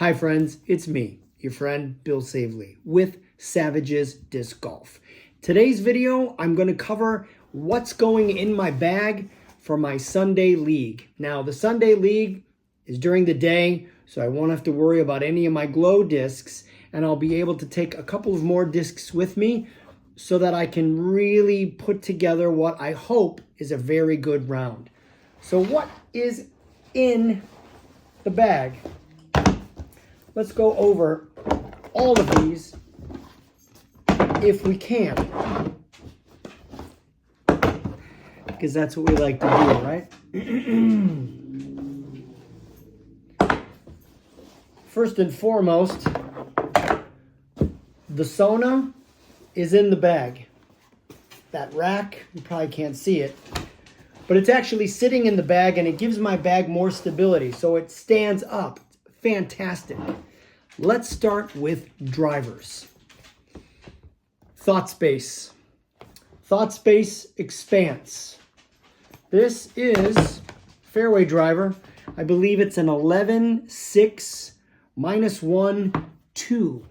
Hi friends, it's me, your friend Bill Savely with Savages Disc Golf. Today's video, I'm going to cover what's going in my bag for my Sunday League. Now, the Sunday League is during the day, so I won't have to worry about any of my glow discs, and I'll be able to take a couple of more discs with me so that I can really put together what I hope is a very good round. So what is in the bag? Let's go over all of these if we can, because that's what we like to do, right? First and foremost, the Sona is in the bag. That rack, you probably can't see it, but it's actually sitting in the bag and it gives my bag more stability, so it stands up. Fantastic. Let's start with drivers. ThoughtSpace. ThoughtSpace Expanse. This is fairway driver. I believe it's an 11-6 -1 2.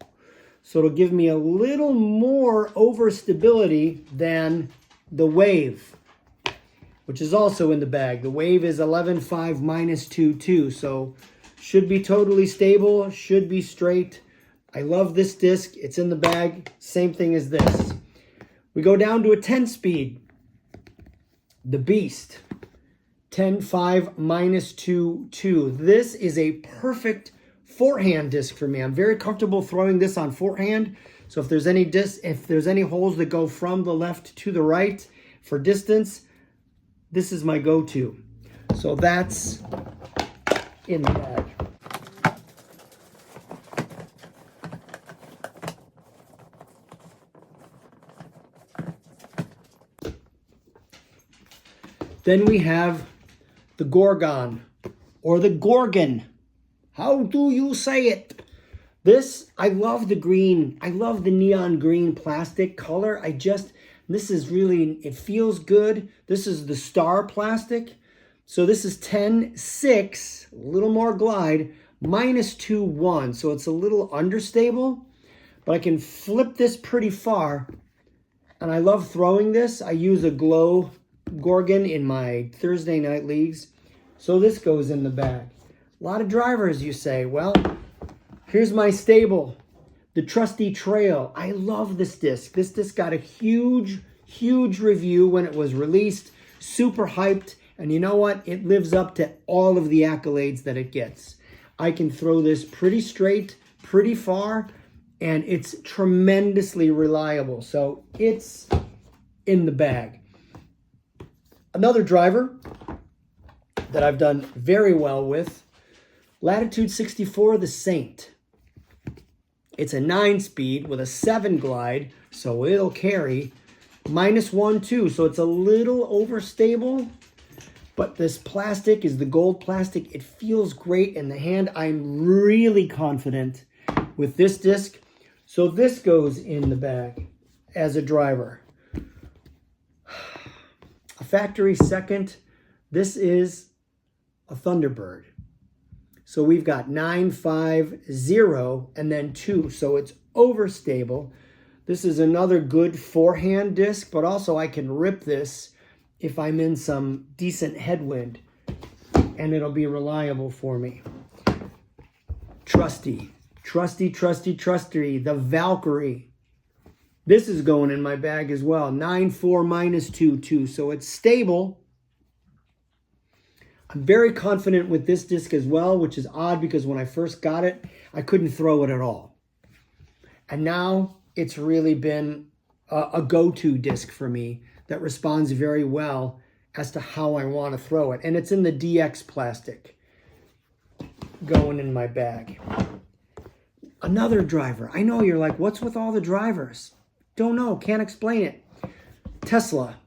So it'll give me a little more overstability than the Wave, which is also in the bag. The Wave is 11-5 -2 2. So should be totally stable, should be straight. I love this disc. It's in the bag. Same thing as this. We go down to a 10-speed. The Beast. 10-5 -2 2. This is a perfect forehand disc for me. I'm very comfortable throwing this on forehand. So if there's any holes that go from the left to the right for distance, this is my go-to. So that's in the bag. Then we have the Gorgon, or the Gorgon. How do you say it? This, I love the green. I love the neon green plastic color. This is really, it feels good. This is the Star plastic. So this is 10-6, a little more glide, -2 1. So it's a little understable, but I can flip this pretty far. And I love throwing this. I use a glow Gorgon in my Thursday night leagues. So this goes in the bag. A lot of drivers, you say. Well, here's my stable, the Trusty Trail. I love this disc. This disc got a huge review when it was released. Super hyped. And you know what? It lives up to all of the accolades that it gets. I can throw this pretty straight, pretty far, and it's tremendously reliable. So it's in the bag. Another driver that I've done very well with, Latitude 64, the Saint. It's a 9-speed with a 7 glide, so it'll carry -1 2. So it's a little overstable, but this plastic is the gold plastic. It feels great in the hand. I'm really confident with this disc. So this goes in the bag as a driver. A factory second, this is a Thunderbird. So we've got 9, 5, 0, and then 2. So it's overstable. This is another good forehand disc, but also I can rip this if I'm in some decent headwind, and it'll be reliable for me. Trusty, the Valkyrie. This is going in my bag as well. 9-4 -2 2. So it's stable. I'm very confident with this disc as well, which is odd because when I first got it, I couldn't throw it at all. And now it's really been a go-to disc for me that responds very well as to how I want to throw it. And it's in the DX plastic going in my bag. Another driver. I know you're like, what's with all the drivers? Don't know, can't explain it. Tesla.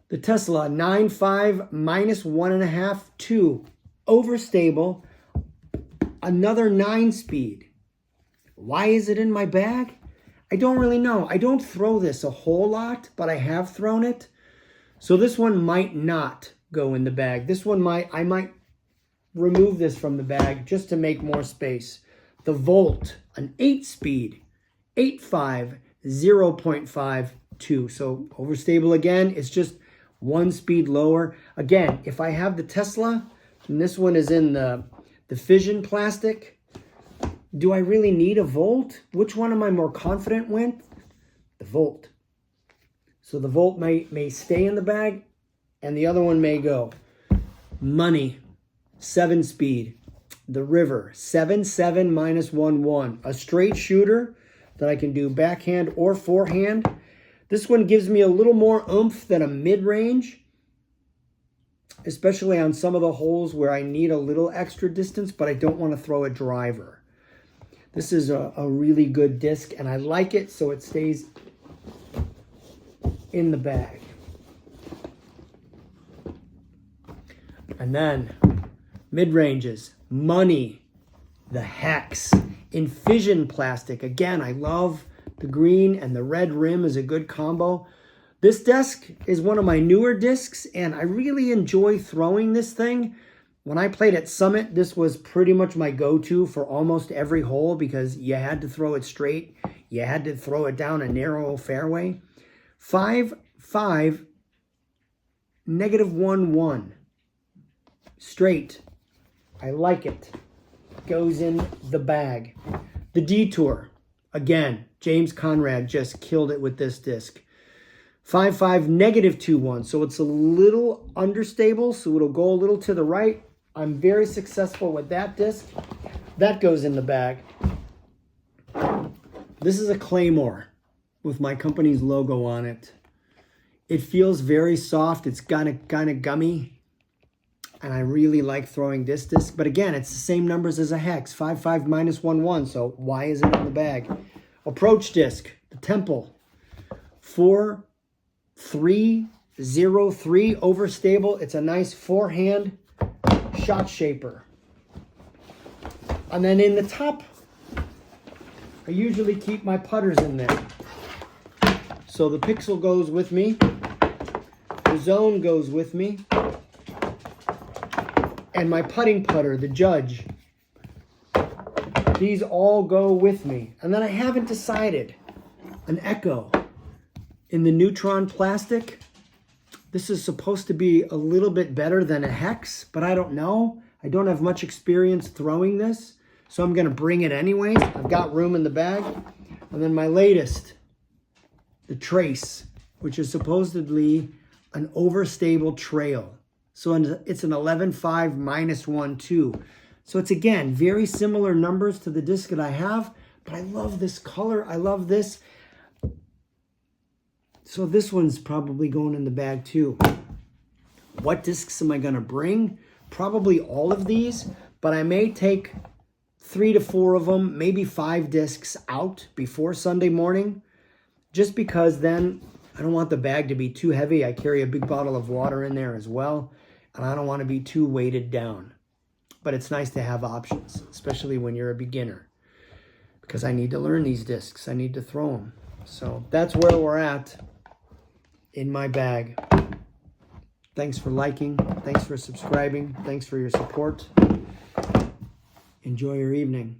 The Tesla 9-5 -1.5 2. Overstable. Another 9-speed. Why is it in my bag? I don't really know. I don't throw this a whole lot, but I have thrown it. So this one might not go in the bag. This one I might remove this from the bag just to make more space. The Volt, an 8-speed, 8.5, 0.52. So overstable again, it's just 1 speed lower. Again, if I have the Tesla, and this one is in the fission plastic, do I really need a Volt? Which one am I more confident with? The Volt. So the Volt may stay in the bag, and the other one may go. Money, 7-speed. The River, 7.7 minus 1.1. A straight shooter that I can do backhand or forehand. This one gives me a little more oomph than a mid-range, especially on some of the holes where I need a little extra distance, but I don't want to throw a driver. This is a really good disc, and I like it so it stays in the bag. And then mid-ranges, Money, the Hex, in fission plastic. Again, I love the green and the red rim is a good combo. This disc is one of my newer discs, and I really enjoy throwing this thing. When I played at Summit, this was pretty much my go-to for almost every hole because you had to throw it straight. You had to throw it down a narrow fairway. 5.5, -1.1. Straight. I like it. Goes in the bag. The Detour. Again, James Conrad just killed it with this disc. 5.5, -2.1. So it's a little understable, so it'll go a little to the right. I'm very successful with that disc. That goes in the bag. This is a Claymore with my company's logo on it. It feels very soft. It's kind of gummy. And I really like throwing this disc. But again, it's the same numbers as a Hex. 5.5 -1.1. So why is it in the bag? Approach disc. The Temple. 4.303. Overstable. It's a nice forehand shot shaper. And then in the top, I usually keep my putters in there. So the Pixel goes with me. The Zone goes with me. And my putting putter, the Judge. These all go with me. And then I haven't decided. An Echo in the Neutron plastic. This is supposed to be a little bit better than a Hex, but I don't know. I don't have much experience throwing this, so I'm going to bring it anyways. I've got room in the bag. And then my latest, the Trace, which is supposedly an overstable trail. So it's an 11.5 -1.2. So it's, again, very similar numbers to the disc that I have, but I love this color. I love this. So this one's probably going in the bag too. What discs am I going to bring? Probably all of these, but I may take 3 to 4 of them, maybe 5 discs out before Sunday morning, just because then I don't want the bag to be too heavy. I carry a big bottle of water in there as well, and I don't want to be too weighted down. But it's nice to have options, especially when you're a beginner, because I need to learn these discs. I need to throw them. So that's where we're at in my bag. Thanks for liking. Thanks for subscribing. Thanks for your support. Enjoy your evening.